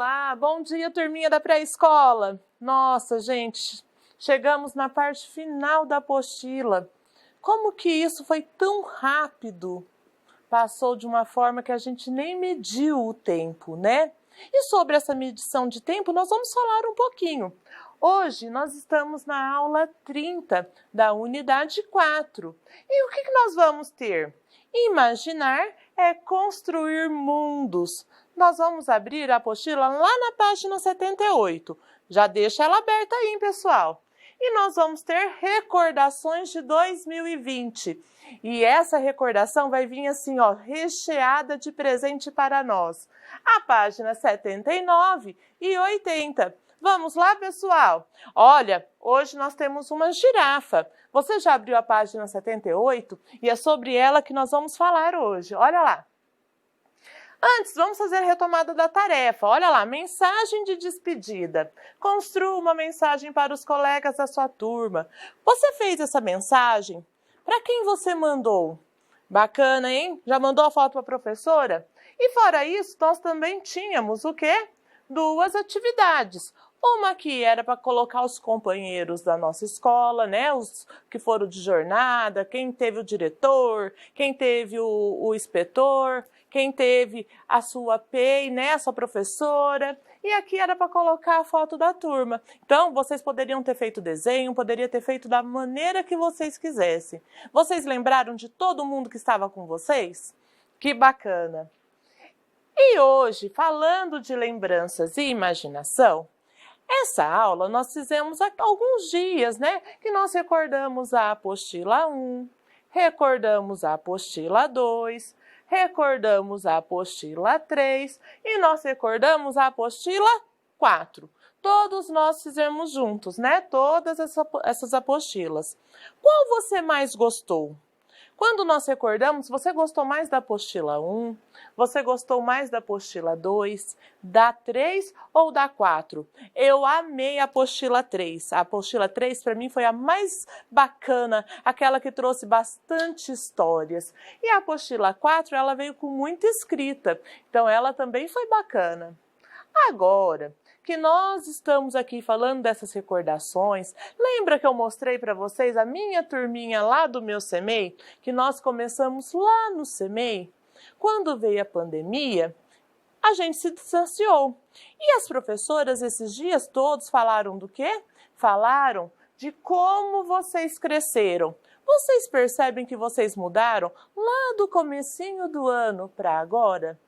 Olá, bom dia, turminha da pré-escola. Nossa, gente, chegamos na parte final da apostila. Como que isso foi tão rápido? Passou de uma forma que a gente nem mediu o tempo, né? E sobre essa medição de tempo, nós vamos falar um pouquinho. Hoje nós estamos na aula 30 da unidade 4. E o que nós vamos ter? Imaginar é construir mundos. Nós vamos abrir a apostila lá na página 78. Já deixa ela aberta aí, hein, pessoal? E nós vamos ter recordações de 2020. E essa recordação vai vir assim, ó, recheada de presente para nós. A página 79 e 80. Vamos lá, pessoal? Olha, hoje nós temos uma girafa. Você já abriu a página 78? E é sobre ela que nós vamos falar hoje. Olha lá. Antes, vamos fazer a retomada da tarefa. Olha lá, mensagem de despedida. Construa uma mensagem para os colegas da sua turma. Você fez essa mensagem? Para quem você mandou? Bacana, hein? Já mandou a foto para a professora? E fora isso, nós também tínhamos o quê? 2 atividades. Uma que era para colocar os companheiros da nossa escola, né? Os que foram de jornada, quem teve o diretor, quem teve o inspetor, quem teve a sua PEI, né? A sua professora. E aqui era para colocar a foto da turma. Então, vocês poderiam ter feito desenho, poderia ter feito da maneira que vocês quisessem. Vocês lembraram de todo mundo que estava com vocês? Que bacana! E hoje, falando de lembranças e imaginação, essa aula nós fizemos há alguns dias, né? Que nós recordamos a apostila 1, recordamos a apostila 2, recordamos a apostila 3 e nós recordamos a apostila 4. Todos nós fizemos juntos, né? Todas essas apostilas. Qual você mais gostou? Quando nós recordamos, você gostou mais da apostila 1? Você gostou mais da apostila 2? Da 3 ou da 4? Eu amei a apostila 3. A apostila 3 para mim foi a mais bacana, aquela que trouxe bastante histórias. E a apostila 4, ela veio com muita escrita, então ela também foi bacana. Agora que nós estamos aqui falando dessas recordações, lembra que eu mostrei para vocês a minha turminha lá do meu CEMEI? Que nós começamos lá no CEMEI? Quando veio a pandemia, a gente se distanciou. E as professoras esses dias todos falaram do quê? Falaram de como vocês cresceram. Vocês percebem que vocês mudaram lá do comecinho do ano para agora?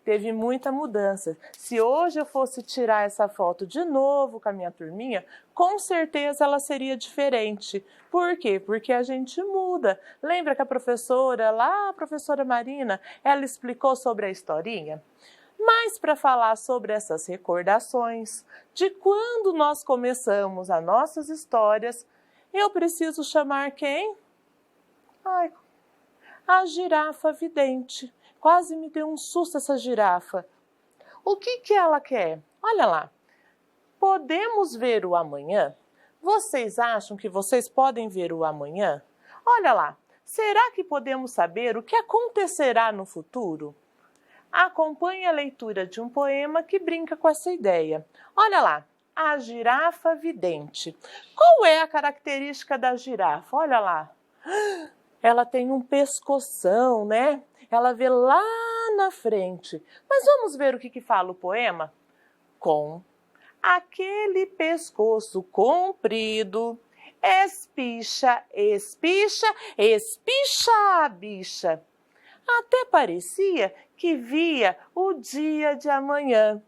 Teve muita mudança. Se hoje eu fosse tirar essa foto de novo com a minha turminha, com certeza ela seria diferente. Por quê? Porque a gente muda. Lembra que a professora lá, a professora Marina, ela explicou sobre a historinha? Mas para falar sobre essas recordações, de quando nós começamos as nossas histórias, eu preciso chamar quem? A girafa vidente. Quase me deu um susto essa girafa. O que ela quer? Olha lá. Podemos ver o amanhã? Vocês acham que vocês podem ver o amanhã? Olha lá. Será que podemos saber o que acontecerá no futuro? Acompanhe a leitura de um poema que brinca com essa ideia. Olha lá. A girafa vidente. Qual é a característica da girafa? Olha lá. Ela tem um pescoção, né? Ela vê lá na frente. Mas vamos ver o que fala o poema? Com aquele pescoço comprido, espicha, espicha, espicha a bicha. Até parecia que via o dia de amanhã.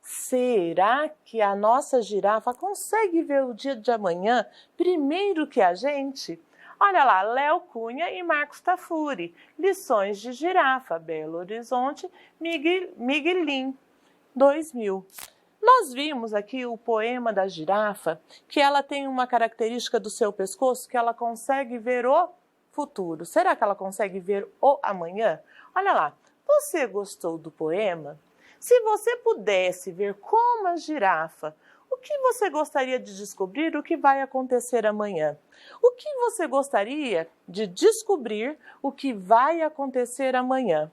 Será que a nossa girafa consegue ver o dia de amanhã primeiro que a gente? Olha lá, Léo Cunha e Marcos Tafuri, Lições de Girafa, Belo Horizonte, Miguelin, 2000. Nós vimos aqui o poema da girafa, que ela tem uma característica do seu pescoço que ela consegue ver o futuro. Será que ela consegue ver o amanhã? Olha lá, você gostou do poema? Se você pudesse ver como a girafa, o que você gostaria de descobrir o que vai acontecer amanhã? O que você gostaria de descobrir o que vai acontecer amanhã?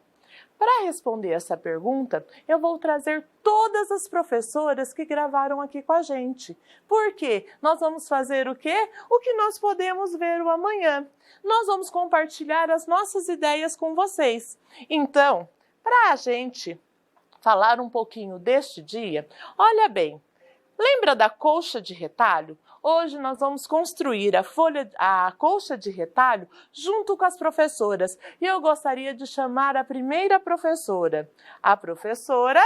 Para responder essa pergunta, eu vou trazer todas as professoras que gravaram aqui com a gente. Por quê? Nós vamos fazer o quê? O que nós podemos ver o amanhã. Nós vamos compartilhar as nossas ideias com vocês. Então, para a gente falar um pouquinho deste dia, olha bem, lembra da colcha de retalho? Hoje nós vamos construir a colcha de retalho junto com as professoras. E eu gostaria de chamar a primeira professora. A professora,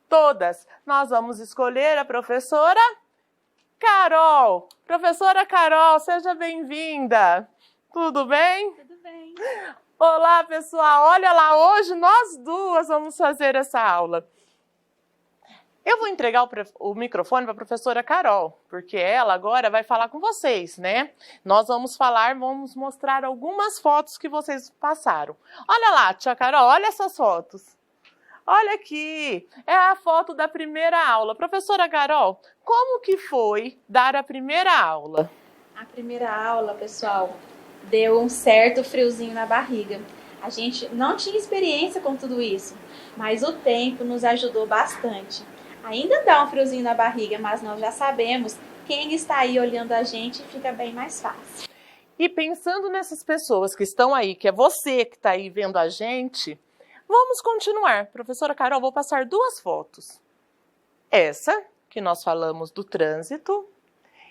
todas. Nós vamos escolher a professora Carol. Professora Carol, seja bem-vinda. Tudo bem? Tudo bem. Olá, pessoal. Olha lá, hoje nós duas vamos fazer essa aula. Eu vou entregar o microfone para a professora Carol, porque ela agora vai falar com vocês, né? Nós vamos mostrar algumas fotos que vocês passaram. Olha lá, tia Carol, olha essas fotos. Olha aqui, é a foto da primeira aula. Professora Carol, como que foi dar a primeira aula? A primeira aula, pessoal, deu um certo friozinho na barriga. A gente não tinha experiência com tudo isso, mas o tempo nos ajudou bastante. Ainda dá um friozinho na barriga, mas nós já sabemos quem está aí olhando a gente, fica bem mais fácil. E pensando nessas pessoas que estão aí, que é você que está aí vendo a gente, vamos continuar. Professora Carol, vou passar duas fotos. Essa, que nós falamos do trânsito,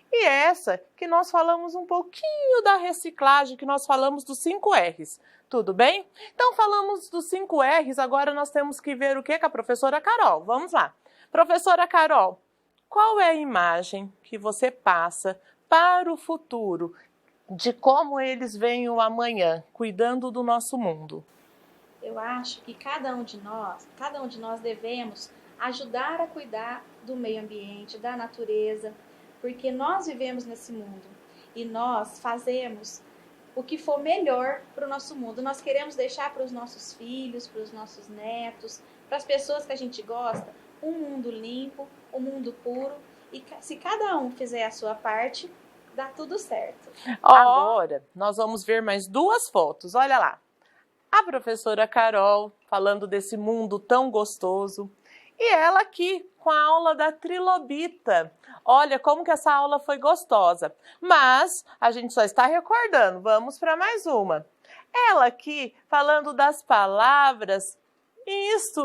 e essa, que nós falamos um pouquinho da reciclagem, que nós falamos dos 5 R's. Tudo bem? Então, falamos dos 5 R's, agora nós temos que ver o que com a professora Carol. Vamos lá. Professora Carol, qual é a imagem que você passa para o futuro de como eles veem o amanhã, cuidando do nosso mundo? Eu acho que cada um de nós devemos ajudar a cuidar do meio ambiente, da natureza, porque nós vivemos nesse mundo e nós fazemos o que for melhor para o nosso mundo. Nós queremos deixar para os nossos filhos, para os nossos netos, para as pessoas que a gente gosta, um mundo limpo, um mundo puro, e se cada um fizer a sua parte, dá tudo certo. Agora, nós vamos ver mais duas fotos, olha lá. A professora Carol falando desse mundo tão gostoso, e ela aqui com a aula da trilobita. Olha como que essa aula foi gostosa, mas a gente só está recordando, vamos para mais uma. Ela aqui falando das palavras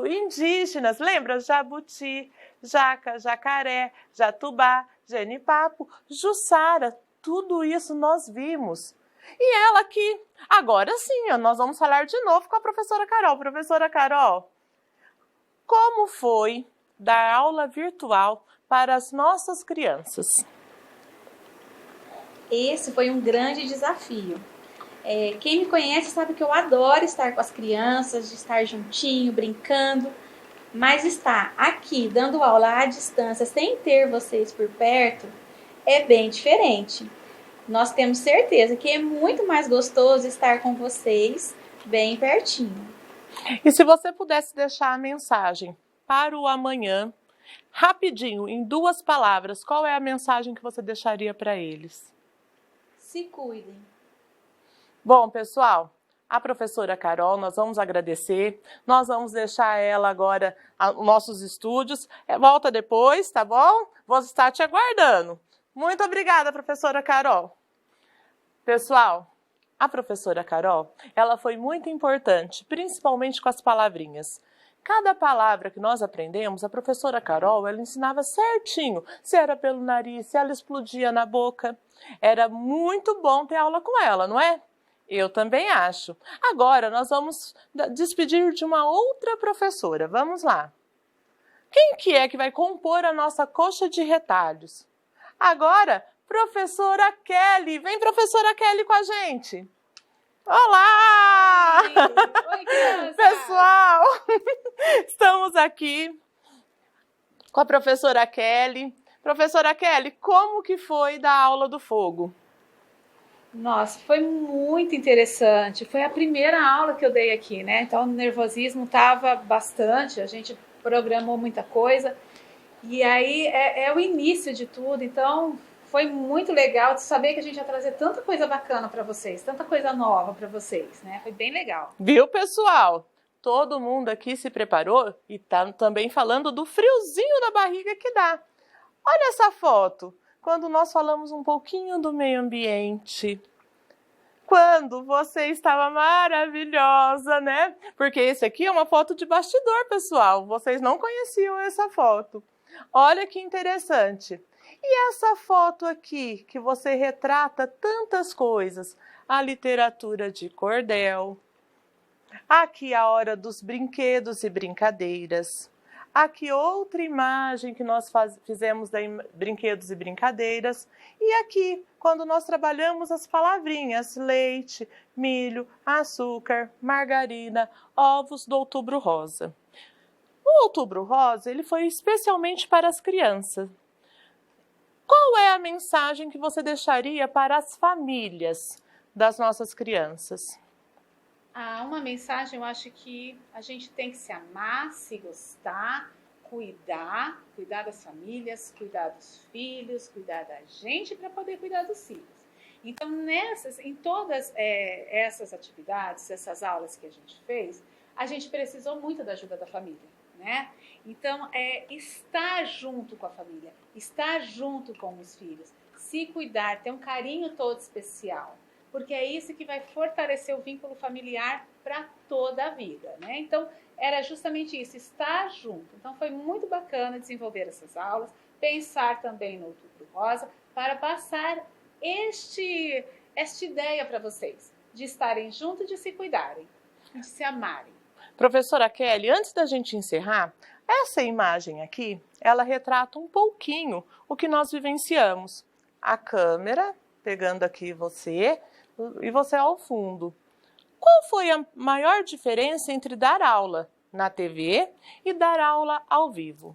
indígenas, lembra? Jabuti, jaca, jacaré, jatubá, genipapo, jussara, tudo isso nós vimos. E ela aqui, agora sim, nós vamos falar de novo com a professora Carol. Professora Carol, como foi dar aula virtual para as nossas crianças? Esse foi um grande desafio. Quem me conhece sabe que eu adoro estar com as crianças, de estar juntinho, brincando, mas estar aqui dando aula à distância, sem ter vocês por perto, é bem diferente. Nós temos certeza que é muito mais gostoso estar com vocês bem pertinho. E se você pudesse deixar a mensagem para o amanhã, rapidinho, em 2 palavras, qual é a mensagem que você deixaria para eles? Se cuidem. Bom, pessoal, a professora Carol, nós vamos agradecer, nós vamos deixar ela agora nos nossos estúdios, volta depois, tá bom? Vou estar te aguardando. Muito obrigada, professora Carol. Pessoal, a professora Carol, ela foi muito importante, principalmente com as palavrinhas. Cada palavra que nós aprendemos, a professora Carol, ela ensinava certinho, se era pelo nariz, se ela explodia na boca. Era muito bom ter aula com ela, não é? Eu também acho. Agora nós vamos despedir de uma outra professora. Vamos lá. Quem que é que vai compor a nossa coxa de retalhos? Agora, professora Kelly. Vem, professora Kelly, com a gente. Olá! Oi, criança! Pessoal, estamos aqui com a professora Kelly. Professora Kelly, como que foi da aula do fogo? Nossa, foi muito interessante. Foi a primeira aula que eu dei aqui, né? Então o nervosismo estava bastante, a gente programou muita coisa. E aí é o início de tudo, então foi muito legal de saber que a gente ia trazer tanta coisa bacana para vocês, tanta coisa nova para vocês, né? Foi bem legal. Viu, pessoal? todo mundo aqui se preparou e tá também falando do friozinho na barriga que dá. Olha essa foto, quando nós falamos um pouquinho do meio ambiente. Quando você estava maravilhosa, né? Porque esse aqui é uma foto de bastidor, pessoal. Vocês não conheciam essa foto. Olha que interessante. E essa foto aqui, que você retrata tantas coisas. A literatura de cordel. Aqui a hora dos brinquedos e brincadeiras. Aqui outra imagem que nós fizemos de brinquedos e brincadeiras. E aqui, quando nós trabalhamos as palavrinhas leite, milho, açúcar, margarina, ovos do Outubro Rosa. O Outubro Rosa ele foi especialmente para as crianças. Qual é a mensagem que você deixaria para as famílias das nossas crianças? Uma mensagem, eu acho que a gente tem que se amar, se gostar, cuidar das famílias, cuidar dos filhos, cuidar da gente para poder cuidar dos filhos. Então, em todas essas atividades, essas aulas que a gente fez, a gente precisou muito da ajuda da família, né? Então, estar junto com a família, estar junto com os filhos, se cuidar, ter um carinho todo especial. Porque é isso que vai fortalecer o vínculo familiar para toda a vida, né? Então, era justamente isso, estar junto. Então, foi muito bacana desenvolver essas aulas, pensar também no Outubro Rosa, para passar esta ideia para vocês, de estarem juntos, de se cuidarem, de se amarem. Professora Kelly, antes da gente encerrar, essa imagem aqui, ela retrata um pouquinho o que nós vivenciamos. A câmera, pegando aqui você, e você ao fundo. Qual foi a maior diferença entre dar aula na TV e dar aula ao vivo?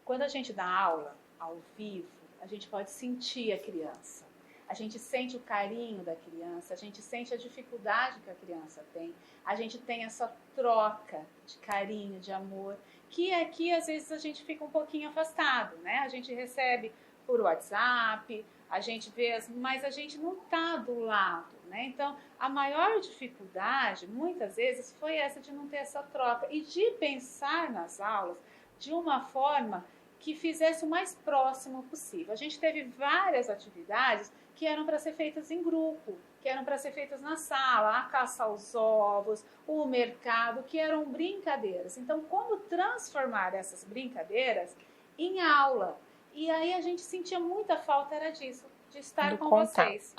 Quando a gente dá aula ao vivo, a gente pode sentir a criança. A gente sente o carinho da criança, a gente sente a dificuldade que a criança tem. A gente tem essa troca de carinho, de amor, que aqui às vezes a gente fica um pouquinho afastado, né? A gente recebe por WhatsApp, a gente vê, mas a gente não está do lado, né? Então, a maior dificuldade, muitas vezes, foi essa de não ter essa troca e de pensar nas aulas de uma forma que fizesse o mais próximo possível. A gente teve várias atividades que eram para ser feitas em grupo, que eram para ser feitas na sala, a caça aos ovos, o mercado, que eram brincadeiras. Então, como transformar essas brincadeiras em aula? E aí a gente sentia muita falta, era disso, de estar com vocês.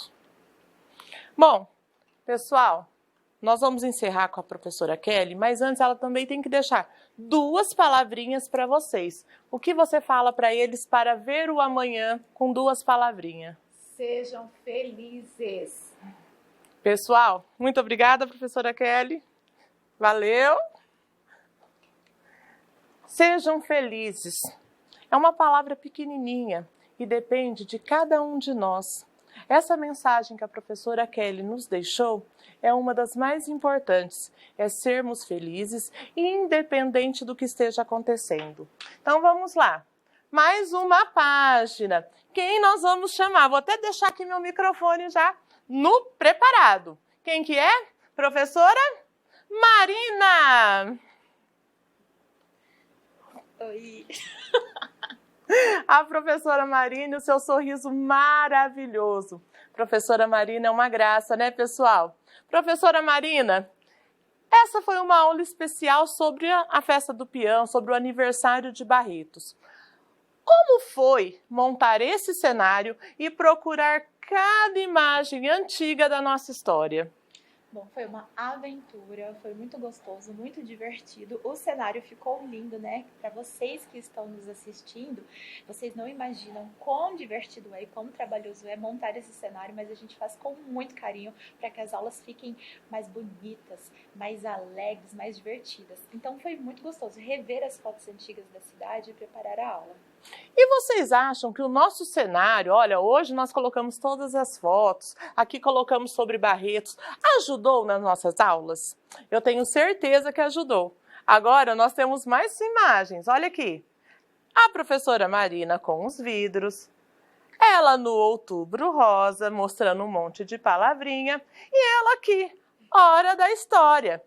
Bom, pessoal, nós vamos encerrar com a professora Kelly, mas antes ela também tem que deixar 2 palavrinhas para vocês. O que você fala para eles para ver o amanhã com 2 palavrinhas? Sejam felizes. Pessoal, muito obrigada, professora Kelly. Valeu. Sejam felizes. É uma palavra pequenininha e depende de cada um de nós. Essa mensagem que a professora Kelly nos deixou é uma das mais importantes, é sermos felizes, independente do que esteja acontecendo. Então vamos lá, mais uma página. Quem nós vamos chamar? Vou até deixar aqui meu microfone já preparado. Quem que é? Professora Marina! Oi! A professora Marina e o seu sorriso maravilhoso. Professora Marina é uma graça, né, pessoal? Professora Marina, essa foi uma aula especial sobre a festa do peão, sobre o aniversário de Barretos. Como foi montar esse cenário e procurar cada imagem antiga da nossa história? Bom, foi uma aventura, foi muito gostoso, muito divertido. O cenário ficou lindo, né? Para vocês que estão nos assistindo, vocês não imaginam quão divertido é e quão trabalhoso é montar esse cenário, mas a gente faz com muito carinho para que as aulas fiquem mais bonitas, mais alegres, mais divertidas. Então foi muito gostoso rever as fotos antigas da cidade e preparar a aula. E vocês acham que o nosso cenário, olha, hoje nós colocamos todas as fotos, aqui colocamos sobre Barretos, ajudou nas nossas aulas? Eu tenho certeza que ajudou. Agora nós temos mais imagens, olha aqui. A professora Marina com os vidros, ela no Outubro Rosa, mostrando um monte de palavrinha, e ela aqui, hora da história.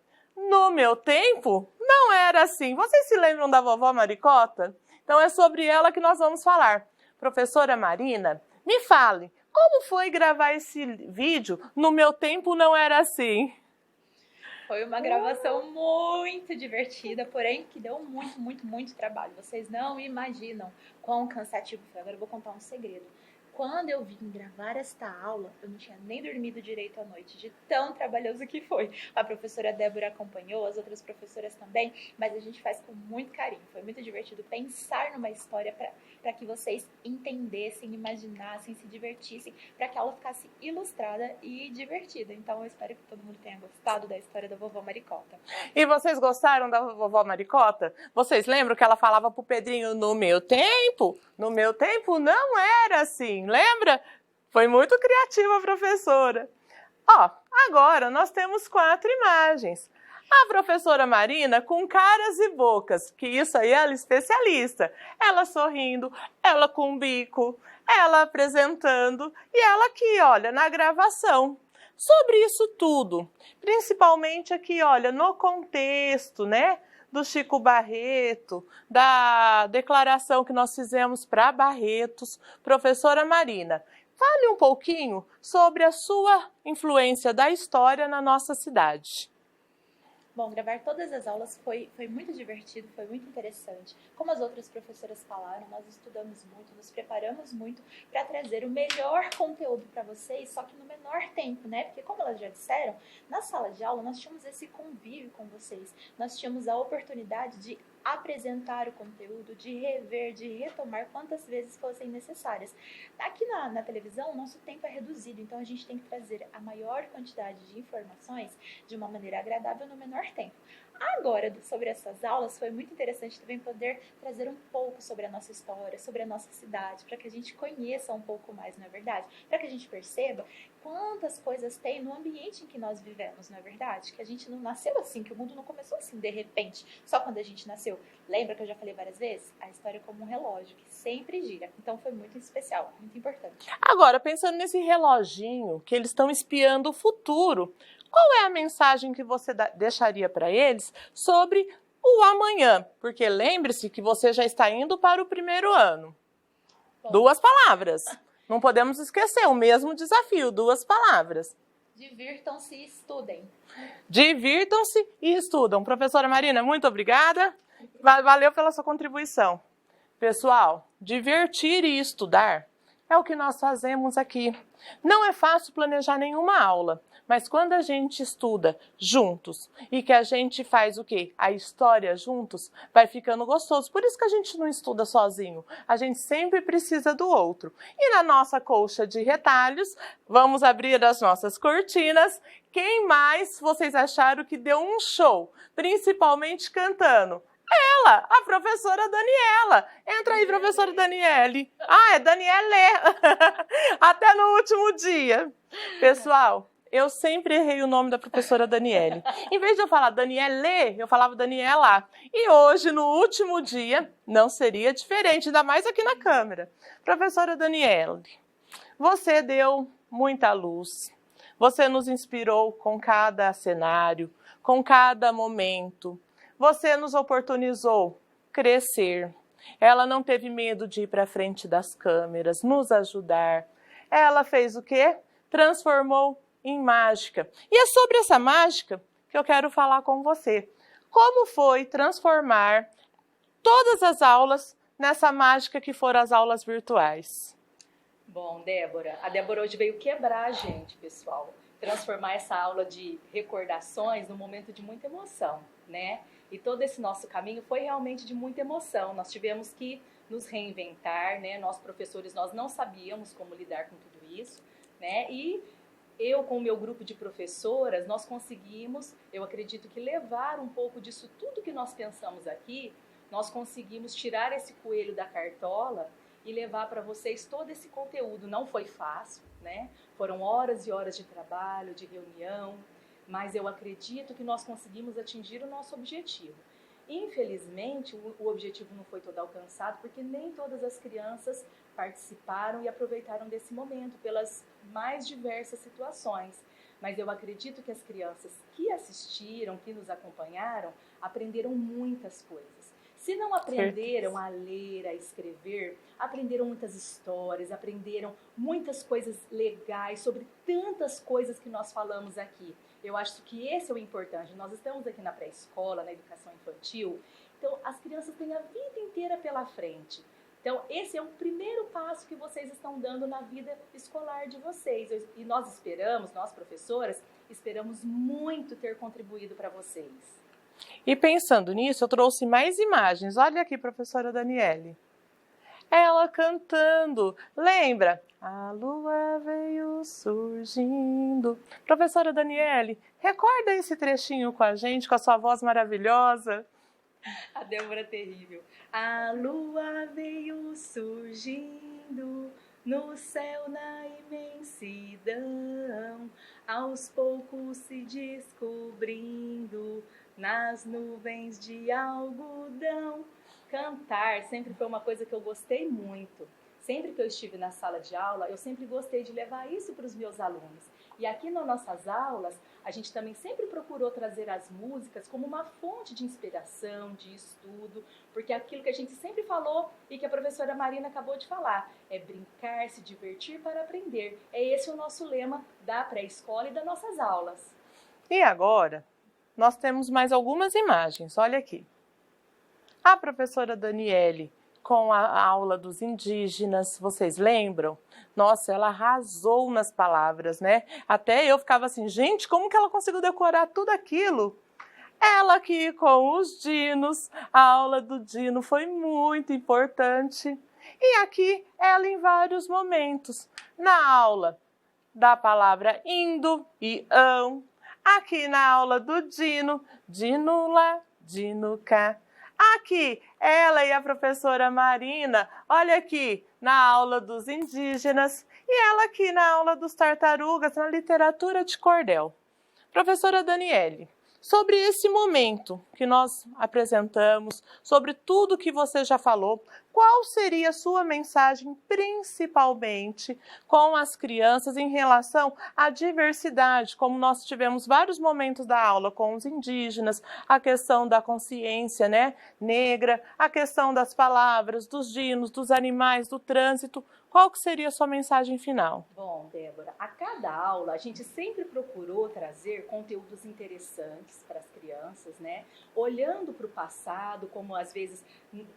No meu tempo, não era assim. Vocês se lembram da vovó Maricota? Então é sobre ela que nós vamos falar. Professora Marina, me fale, como foi gravar esse vídeo? No meu tempo não era assim. Foi uma gravação muito divertida, porém que deu muito trabalho. Vocês não imaginam quão cansativo foi. Agora eu vou contar um segredo. Quando eu vim gravar esta aula, eu não tinha nem dormido direito à noite, de tão trabalhoso que foi. A professora Débora acompanhou, as outras professoras também, mas a gente faz com muito carinho. Foi muito divertido pensar numa história para que vocês entendessem, imaginassem, se divertissem, para que a aula ficasse ilustrada e divertida. Então eu espero que todo mundo tenha gostado da história da vovó Maricota. E vocês gostaram da vovó Maricota? Vocês lembram que ela falava pro Pedrinho, no meu tempo não era assim, lembra? Foi muito criativa a professora. Ó, agora nós temos 4 imagens. A professora Marina com caras e bocas, que isso aí ela é especialista. Ela sorrindo, ela com o bico, ela apresentando e ela aqui, olha, na gravação. Sobre isso tudo, principalmente aqui, olha, no contexto, né, do Chico Barreto, da declaração que nós fizemos para Barretos, professora Marina, fale um pouquinho sobre a sua influência da história na nossa cidade. Bom, gravar todas as aulas foi muito divertido, foi muito interessante. Como as outras professoras falaram, nós estudamos muito, nos preparamos muito para trazer o melhor conteúdo para vocês, só que no menor tempo, né? Porque como elas já disseram, na sala de aula nós tínhamos esse convívio com vocês, nós tínhamos a oportunidade de apresentar o conteúdo, de rever, de retomar quantas vezes fossem necessárias. Aqui na televisão, o nosso tempo é reduzido, então a gente tem que trazer a maior quantidade de informações de uma maneira agradável no menor tempo. Agora, sobre essas aulas, foi muito interessante também poder trazer um pouco sobre a nossa história, sobre a nossa cidade, para que a gente conheça um pouco mais, não é verdade? Para que a gente perceba quantas coisas tem no ambiente em que nós vivemos, não é verdade? Que a gente não nasceu assim, que o mundo não começou assim de repente, só quando a gente nasceu. Lembra que eu já falei várias vezes? A história é como um relógio, que sempre gira. Então foi muito especial, muito importante. Agora, pensando nesse reloginho, que eles estão espiando o futuro, qual é a mensagem que você deixaria para eles sobre o amanhã? Porque lembre-se que você já está indo para o primeiro ano. Bom, 2 palavras. Não podemos esquecer, o mesmo desafio, 2 palavras. Divirtam-se e estudem. Divirtam-se e estudam. Professora Marina, muito obrigada. Valeu pela sua contribuição. Pessoal, divertir e estudar é o que nós fazemos aqui. Não é fácil planejar nenhuma aula, mas quando a gente estuda juntos e que a gente faz o quê? A história juntos, vai ficando gostoso. Por isso que a gente não estuda sozinho. A gente sempre precisa do outro. E na nossa colcha de retalhos, vamos abrir as nossas cortinas. Quem mais vocês acharam que deu um show? Principalmente cantando. Ela, a professora Daniela. Entra aí, professora Daniele. Ah, é Daniele. Até no último dia. Pessoal, eu sempre errei o nome da professora Daniele. Em vez de eu falar Daniele, eu falava Daniela. E hoje, no último dia, não seria diferente, ainda mais aqui na câmera. Professora Daniele, você deu muita luz. Você nos inspirou com cada cenário, com cada momento. Você nos oportunizou crescer. Ela não teve medo de ir para frente das câmeras, nos ajudar. Ela fez o quê? Transformou em mágica. E é sobre essa mágica que eu quero falar com você. Como foi transformar todas as aulas nessa mágica que foram as aulas virtuais? Bom, Débora, a Débora hoje veio quebrar a gente, pessoal. Transformar essa aula de recordações num momento de muita emoção, né? E todo esse nosso caminho foi realmente de muita emoção. Nós tivemos que nos reinventar, né? Nós, professores, nós não sabíamos como lidar com tudo isso, né? E eu, com o meu grupo de professoras, nós conseguimos, eu acredito que levar um pouco disso tudo que nós pensamos aqui, nós conseguimos tirar esse coelho da cartola e levar para vocês todo esse conteúdo. Não foi fácil, né? Foram horas e horas de trabalho, de reunião, mas eu acredito que nós conseguimos atingir o nosso objetivo. Infelizmente, o objetivo não foi todo alcançado, porque nem todas as crianças participaram e aproveitaram desse momento, pelas mais diversas situações. mas eu acredito que as crianças que assistiram, que nos acompanharam, aprenderam muitas coisas. Se não aprenderam a ler, a escrever, aprenderam muitas histórias, aprenderam muitas coisas legais sobre tantas coisas que nós falamos aqui. Eu acho que esse é o importante. Nós estamos aqui na pré-escola, na educação infantil, então as crianças têm a vida inteira pela frente. Então, esse é o primeiro passo que vocês estão dando na vida escolar de vocês. E nós esperamos, nós professoras, esperamos muito ter contribuído para vocês. E pensando nisso, eu trouxe mais imagens. Olha aqui, professora Daniele. Ela cantando. Lembra? A lua veio surgindo. Professora Daniele, recorda esse trechinho com a gente, com a sua voz maravilhosa? A Débora é terrível. A lua veio surgindo no céu na imensidão, aos poucos se descobrindo nas nuvens de algodão. Cantar sempre foi uma coisa que eu gostei muito. Sempre que eu estive na sala de aula, eu sempre gostei de levar isso para os meus alunos. E aqui nas nossas aulas, a gente também sempre procurou trazer as músicas como uma fonte de inspiração, de estudo, porque aquilo que a gente sempre falou e que a professora Marina acabou de falar, é brincar, se divertir para aprender. É esse o nosso lema da pré-escola e das nossas aulas. E agora, nós temos mais algumas imagens, olha aqui. A professora Daniele, com a aula dos indígenas, vocês lembram? Nossa, ela arrasou nas palavras, né? Até eu ficava assim, gente, como que ela conseguiu decorar tudo aquilo? Ela aqui com os dinos, a aula do dino foi muito importante. E aqui ela em vários momentos, na aula da palavra indo e ão, aqui na aula do dino, dino lá, dino cá. Aqui, ela e a professora Marina, olha aqui, na aula dos indígenas, e ela aqui na aula dos tartarugas, na literatura de cordel. Professora Daniele, sobre esse momento que nós apresentamos, sobre tudo que você já falou, qual seria a sua mensagem principalmente com as crianças em relação à diversidade, como nós tivemos vários momentos da aula com os indígenas, a questão da consciência, né, negra, a questão das palavras, dos dinos, dos animais, do trânsito. Qual que seria a sua mensagem final? Bom, Débora, a cada aula a gente sempre procurou trazer conteúdos interessantes para as crianças, né? Olhando para o passado, como às vezes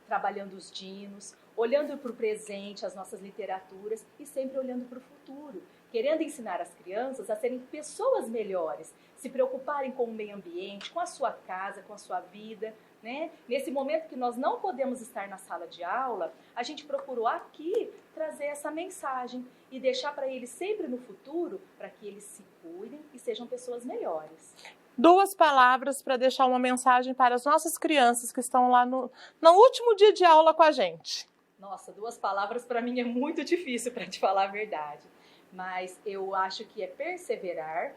trabalhando os dinos, olhando para o presente, as nossas literaturas e sempre olhando para o futuro, querendo ensinar as crianças a serem pessoas melhores, se preocuparem com o meio ambiente, com a sua casa, com a sua vida, né? Nesse momento que nós não podemos estar na sala de aula, a gente procurou aqui trazer essa mensagem e deixar para eles sempre no futuro, para que eles se cuidem e sejam pessoas melhores. 2 palavras para deixar uma mensagem para as nossas crianças que estão lá no último dia de aula com a gente. Nossa, 2 palavras para mim é muito difícil, para te falar a verdade. Mas eu acho que é perseverar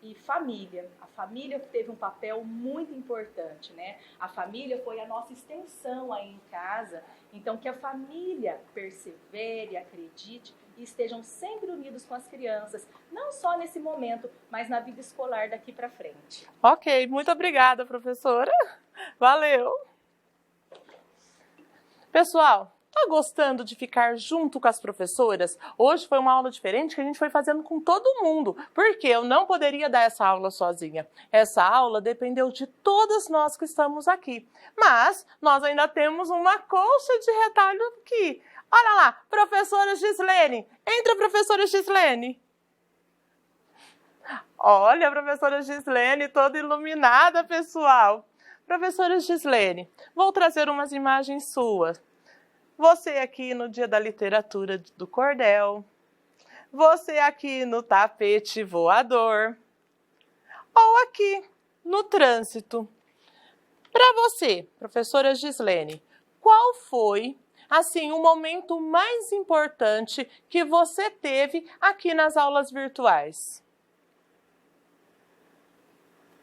e família. A família teve um papel muito importante, né? A família foi a nossa extensão aí em casa. Então, que a família persevere, acredite e estejam sempre unidos com as crianças, não só nesse momento, mas na vida escolar daqui para frente. Ok, muito obrigada, professora. Valeu! Pessoal, tá gostando de ficar junto com as professoras? Hoje foi uma aula diferente que a gente foi fazendo com todo mundo, porque eu não poderia dar essa aula sozinha. Essa aula dependeu de todas nós que estamos aqui. Mas nós ainda temos uma colcha de retalho aqui. Olha lá, professora Gislene. Entra, professora Gislene. Olha a professora Gislene toda iluminada, pessoal. Professora Gislene, vou trazer umas imagens suas. Você aqui no dia da literatura do cordel. Você aqui no tapete voador. Ou aqui no trânsito. Para você, professora Gislene, qual foi, assim, o momento mais importante que você teve aqui nas aulas virtuais?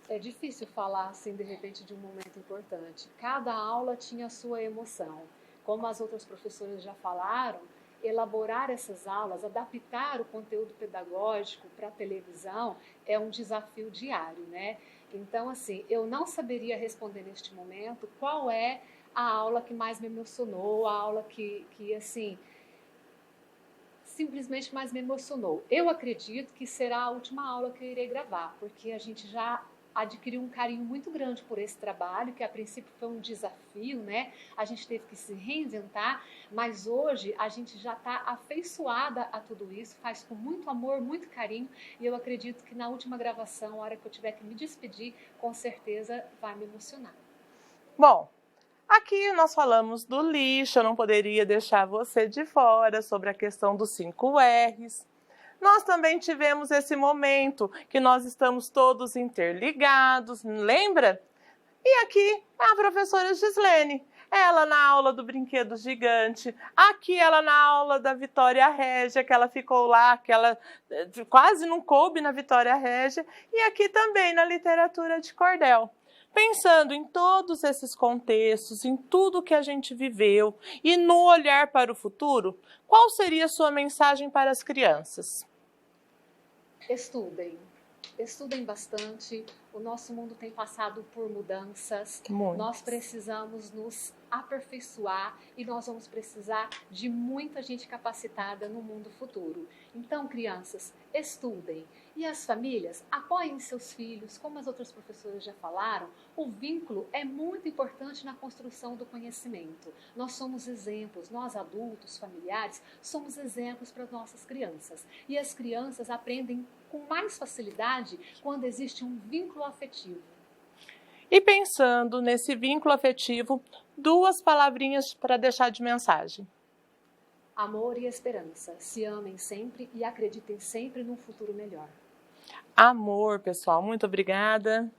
É difícil falar, assim, de repente, de um momento importante. Cada aula tinha a sua emoção. Como as outras professoras já falaram, elaborar essas aulas, adaptar o conteúdo pedagógico para a televisão é um desafio diário, né? Então, assim, eu não saberia responder neste momento qual é a aula que mais me emocionou, a aula que assim, simplesmente mais me emocionou. Eu acredito que será a última aula que eu irei gravar, porque a gente já adquiriu um carinho muito grande por esse trabalho, que a princípio foi um desafio, né? A gente teve que se reinventar, mas hoje a gente já está afeiçoada a tudo isso, faz com muito amor, muito carinho, e eu acredito que na última gravação, a hora que eu tiver que me despedir, com certeza vai me emocionar. Bom, aqui nós falamos do lixo, eu não poderia deixar você de fora sobre a questão dos 5 R's. Nós também tivemos esse momento que nós estamos todos interligados, lembra? E aqui a professora Gislene, ela na aula do brinquedo gigante, aqui ela na aula da Vitória Régia, que ela ficou lá, que ela quase não coube na Vitória Régia, e aqui também na literatura de cordel. Pensando em todos esses contextos, em tudo que a gente viveu e no olhar para o futuro, qual seria a sua mensagem para as crianças? Estudem. Estudem bastante. O nosso mundo tem passado por mudanças. Nós precisamos nos aperfeiçoar e nós vamos precisar de muita gente capacitada no mundo futuro. Então, crianças, estudem. E as famílias, apoiem seus filhos. Como as outras professoras já falaram, o vínculo é muito importante na construção do conhecimento. Nós somos exemplos, nós adultos, familiares, somos exemplos para as nossas crianças. E as crianças aprendem com mais facilidade quando existe um vínculo afetivo. E pensando nesse vínculo afetivo, 2 palavrinhas para deixar de mensagem. Amor e esperança. Se amem sempre e acreditem sempre num futuro melhor. Amor, pessoal. Muito obrigada.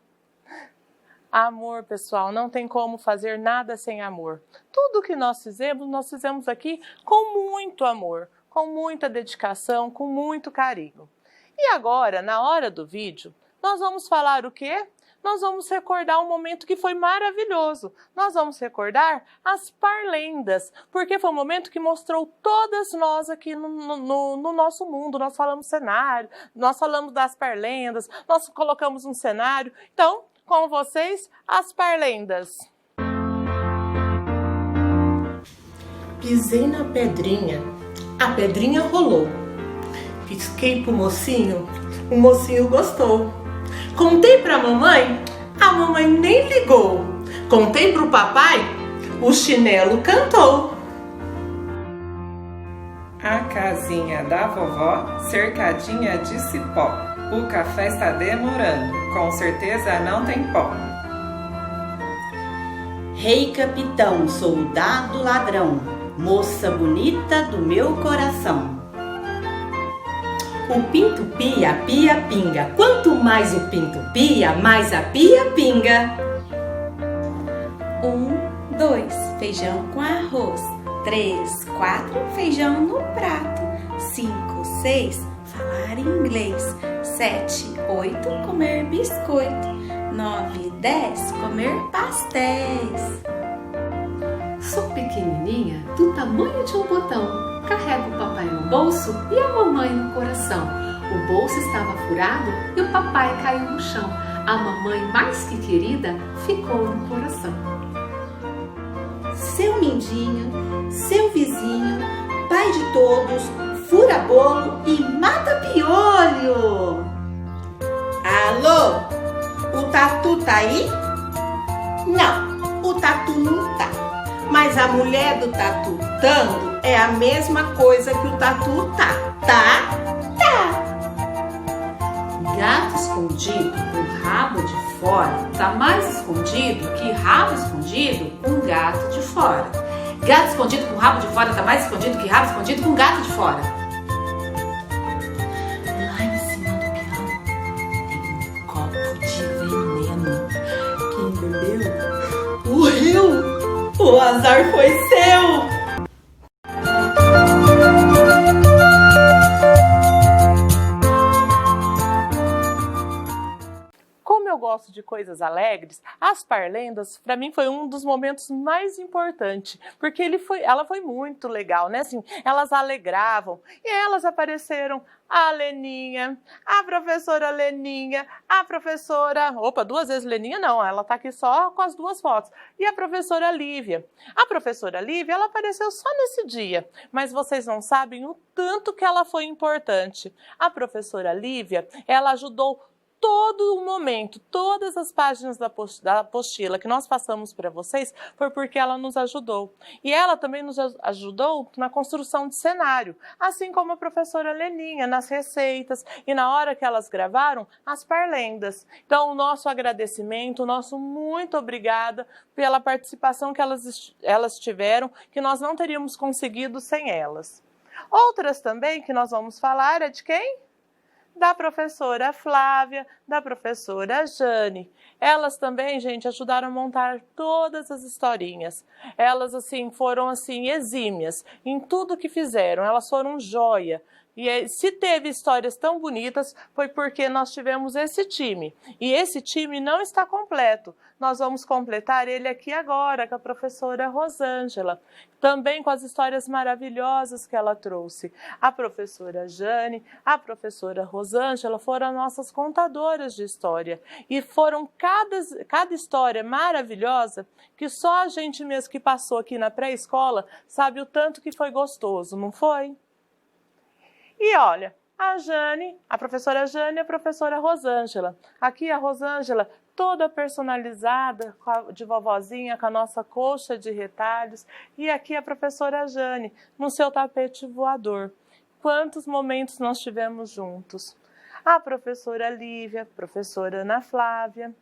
Amor, pessoal. Não tem como fazer nada sem amor. Tudo que nós fizemos aqui com muito amor, com muita dedicação, com muito carinho. E agora, na hora do vídeo, nós vamos falar o quê? Nós vamos recordar um momento que foi maravilhoso. Nós vamos recordar as parlendas, porque foi um momento que mostrou todas nós aqui no nosso mundo. Nós falamos cenário, nós falamos das parlendas, nós colocamos um cenário. Então, com vocês, as parlendas. Pisei na pedrinha, a pedrinha rolou. Pisquei pro mocinho, o mocinho gostou. Contei pra mamãe, a mamãe nem ligou. Contei pro papai, o chinelo cantou. A casinha da vovó, cercadinha de cipó. O café está demorando, com certeza não tem pó. Rei capitão, soldado ladrão, moça bonita do meu coração. O pinto pia, a pia pinga. Quanto mais o pinto pia, mais a pia pinga. 1, 2, feijão com arroz. 3, 4, feijão no prato. 5, 6, falar inglês. 7, 8, comer biscoito. 9, 10, comer pastéis. Sou pequenininha, do tamanho de um botão. Carrego o papai no bolso e a mamãe no coração. O bolso estava furado e o papai caiu no chão. A mamãe, mais que querida, ficou no coração. Seu mindinho, seu vizinho, pai de todos, fura bolo e mata piolho. Alô, o tatu tá aí? Não, o tatu não tá. Mas a mulher do tatu tando é a mesma coisa que o tatu tá. Tá? Tá. Gato escondido com rabo de fora tá mais escondido que rabo escondido com gato de fora. Gato escondido com rabo de fora tá mais escondido que rabo escondido com gato de fora. Lá em cima do piano tem um copo de veneno. Quem bebeu morreu. O azar foi seu. Como eu gosto de coisas alegres, as parlendas, para mim, foi um dos momentos mais importantes, porque ela foi muito legal, né? Assim, elas alegravam e elas apareceram a Leninha, a professora Leninha, a professora... Opa, 2 vezes Leninha não, ela tá aqui só com as 2 fotos. E a professora Lívia. A professora Lívia, ela apareceu só nesse dia, mas vocês não sabem o tanto que ela foi importante. A professora Lívia, ela ajudou todo o momento, todas as páginas da apostila que nós passamos para vocês, foi porque ela nos ajudou. E ela também nos ajudou na construção de cenário, assim como a professora Leninha, nas receitas e na hora que elas gravaram as parlendas. Então, o nosso agradecimento, o nosso muito obrigada pela participação que elas tiveram, que nós não teríamos conseguido sem elas. Outras também que nós vamos falar é de quem? Da professora Flávia, da professora Jane. Elas também, gente, ajudaram a montar todas as historinhas. Elas, assim, foram, assim, exímias em tudo que fizeram. Elas foram joia. E se teve histórias tão bonitas, foi porque nós tivemos esse time. E esse time não está completo. Nós vamos completar ele aqui agora, com a professora Rosângela. Também com as histórias maravilhosas que ela trouxe. A professora Jane, a professora Rosângela foram nossas contadoras de história. E foram cada história maravilhosa que só a gente mesmo que passou aqui na pré-escola sabe o tanto que foi gostoso, não foi? E olha, a professora Jane e a professora Rosângela. Aqui a Rosângela toda personalizada, de vovozinha, com a nossa colcha de retalhos. E aqui a professora Jane, no seu tapete voador. Quantos momentos nós tivemos juntos. A professora Lívia, a professora Ana Flávia.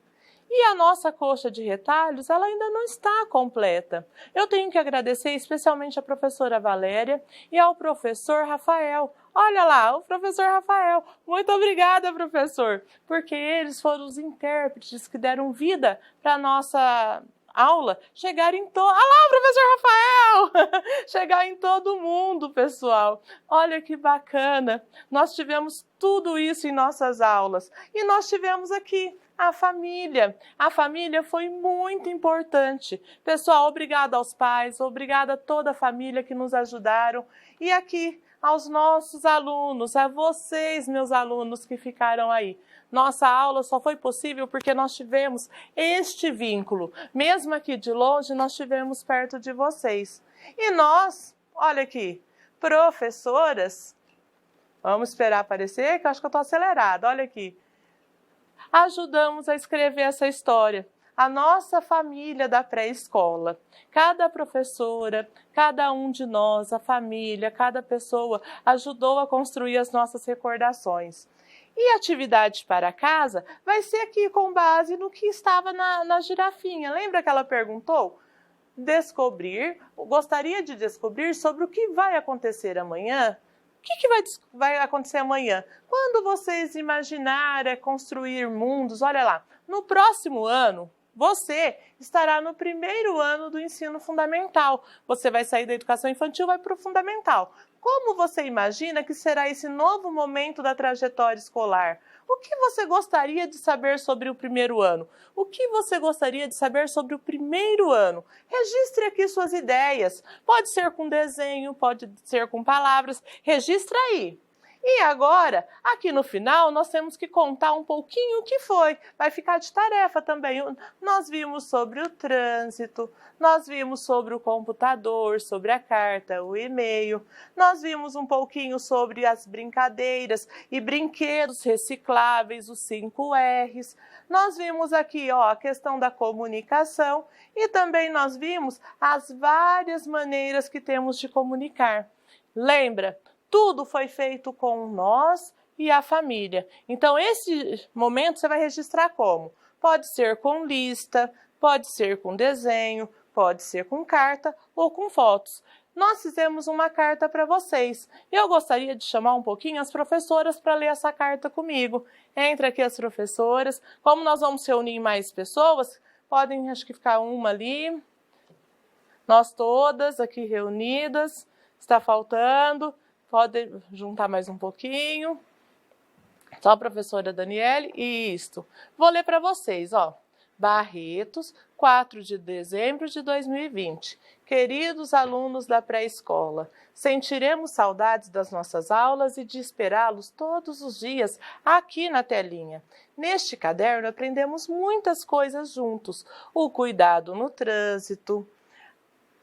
E a nossa colcha de retalhos, ela ainda não está completa. Eu tenho que agradecer especialmente à professora Valéria e ao professor Rafael. Olha lá, o professor Rafael. Muito obrigada, professor, porque eles foram os intérpretes que deram vida para a nossa aula chegar em todo... Ah lá, o professor Rafael! Chegar em todo mundo, pessoal. Olha que bacana. Nós tivemos tudo isso em nossas aulas. E nós tivemos aqui a família. A família foi muito importante. Pessoal, obrigada aos pais, obrigada a toda a família que nos ajudaram. E aqui, aos nossos alunos, a vocês, meus alunos que ficaram aí. Nossa aula só foi possível porque nós tivemos este vínculo. Mesmo aqui de longe, nós estivemos perto de vocês. E nós, olha aqui, professoras, vamos esperar aparecer, que eu acho que eu estou acelerada, olha aqui. Ajudamos a escrever essa história. A nossa família da pré-escola. Cada professora, cada um de nós, a família, cada pessoa ajudou a construir as nossas recordações. E a atividade para casa vai ser aqui com base no que estava na girafinha. Lembra que ela perguntou? Gostaria de descobrir sobre o que vai acontecer amanhã? O que vai acontecer amanhã? Quando vocês imaginarem construir mundos, olha lá, no próximo ano, você estará no 1º ano do ensino fundamental. Você vai sair da educação infantil e vai para o fundamental. Como você imagina que será esse novo momento da trajetória escolar? O que você gostaria de saber sobre o 1º ano? O que você gostaria de saber sobre o 1º ano? Registre aqui suas ideias. Pode ser com desenho, pode ser com palavras. Registra aí. E agora, aqui no final, nós temos que contar um pouquinho o que foi. Vai ficar de tarefa também. Nós vimos sobre o trânsito, nós vimos sobre o computador, sobre a carta, o e-mail. Nós vimos um pouquinho sobre as brincadeiras e brinquedos recicláveis, os 5 R's. Nós vimos aqui a questão da comunicação e também nós vimos as várias maneiras que temos de comunicar. Lembra? Tudo foi feito com nós e a família. Então, esse momento você vai registrar como? Pode ser com lista, pode ser com desenho, pode ser com carta ou com fotos. Nós fizemos uma carta para vocês. Eu gostaria de chamar um pouquinho as professoras para ler essa carta comigo. Entra aqui as professoras. Como nós vamos reunir mais pessoas, podem, acho que ficar uma ali. Nós todas aqui reunidas. Está faltando. Pode juntar mais um pouquinho. Só a professora Daniele, isto. Vou ler para vocês, ó. Barretos, 4 de dezembro de 2020. Queridos alunos da pré-escola, sentiremos saudades das nossas aulas e de esperá-los todos os dias aqui na telinha. Neste caderno aprendemos muitas coisas juntos. O cuidado no trânsito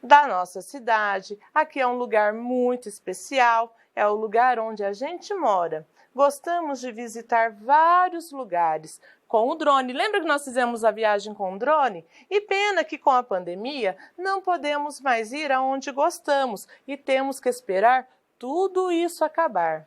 da nossa cidade. Aqui é um lugar muito especial, é o lugar onde a gente mora. Gostamos de visitar vários lugares com o drone. Lembra que nós fizemos a viagem com o drone? E pena que com a pandemia não podemos mais ir aonde gostamos e temos que esperar tudo isso acabar.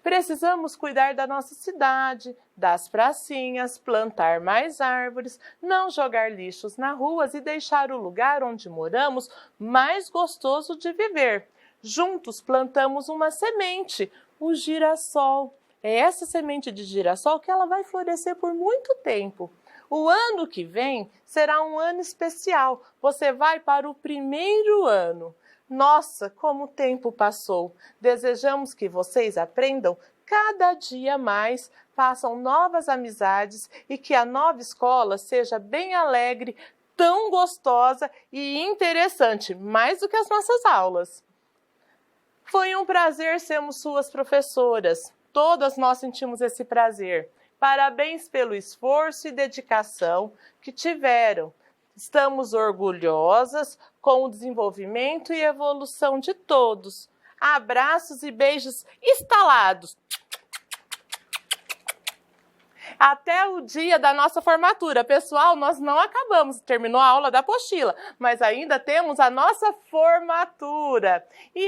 Precisamos cuidar da nossa cidade, das pracinhas, plantar mais árvores, não jogar lixos nas ruas e deixar o lugar onde moramos mais gostoso de viver. Juntos plantamos uma semente, o girassol. É essa semente de girassol que ela vai florescer por muito tempo. O ano que vem será um ano especial. Você vai para o 1º ano. Nossa, como o tempo passou! Desejamos que vocês aprendam cada dia mais, façam novas amizades e que a nova escola seja bem alegre, tão gostosa e interessante, mais do que as nossas aulas. Foi um prazer sermos suas professoras. Todas nós sentimos esse prazer. Parabéns pelo esforço e dedicação que tiveram. Estamos orgulhosas com o desenvolvimento e evolução de todos. Abraços e beijos estalados. Até o dia da nossa formatura. Pessoal, nós não acabamos, terminou a aula da apostila, mas ainda temos a nossa formatura. E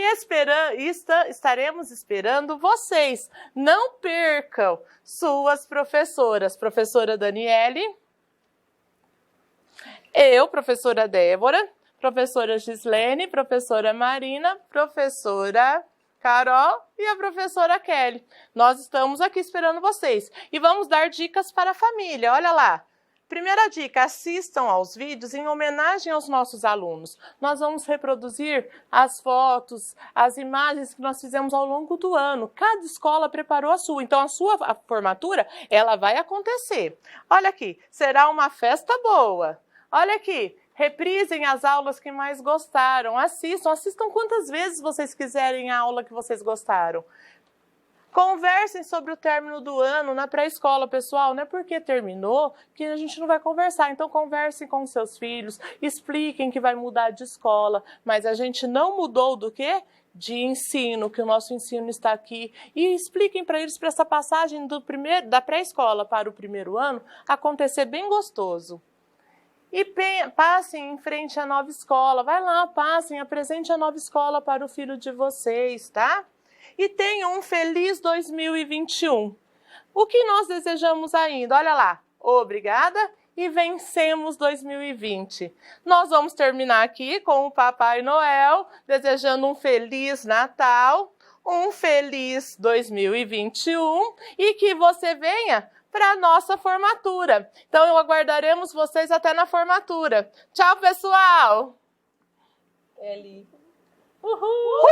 estaremos esperando vocês. Não percam suas professoras. Professora Daniele, eu, professora Débora, professora Gislene, professora Marina, professora Carol e a professora Kelly. Nós estamos aqui esperando vocês. E vamos dar dicas para a família. Olha lá. Primeira dica, assistam aos vídeos em homenagem aos nossos alunos. Nós vamos reproduzir as fotos, as imagens que nós fizemos ao longo do ano. Cada escola preparou a sua. Então, a sua formatura, ela vai acontecer. Olha aqui, será uma festa boa. Olha aqui. Reprisem as aulas que mais gostaram, assistam quantas vezes vocês quiserem a aula que vocês gostaram. Conversem sobre o término do ano na pré-escola, pessoal, não é porque terminou que a gente não vai conversar, então conversem com seus filhos, expliquem que vai mudar de escola, mas a gente não mudou do quê? De ensino, que o nosso ensino está aqui, e expliquem para eles para essa passagem da pré-escola para o 1º ano acontecer bem gostoso. E passem em frente à nova escola. Vai lá, passem, apresente a nova escola para o filho de vocês, tá? E tenham um feliz 2021. O que nós desejamos ainda? Olha lá. Obrigada e vencemos 2020. Nós vamos terminar aqui com o Papai Noel, desejando um Feliz Natal, um feliz 2021 e que você venha para a nossa formatura. Então, aguardaremos vocês até na formatura. Tchau, pessoal! Eli. Uhul!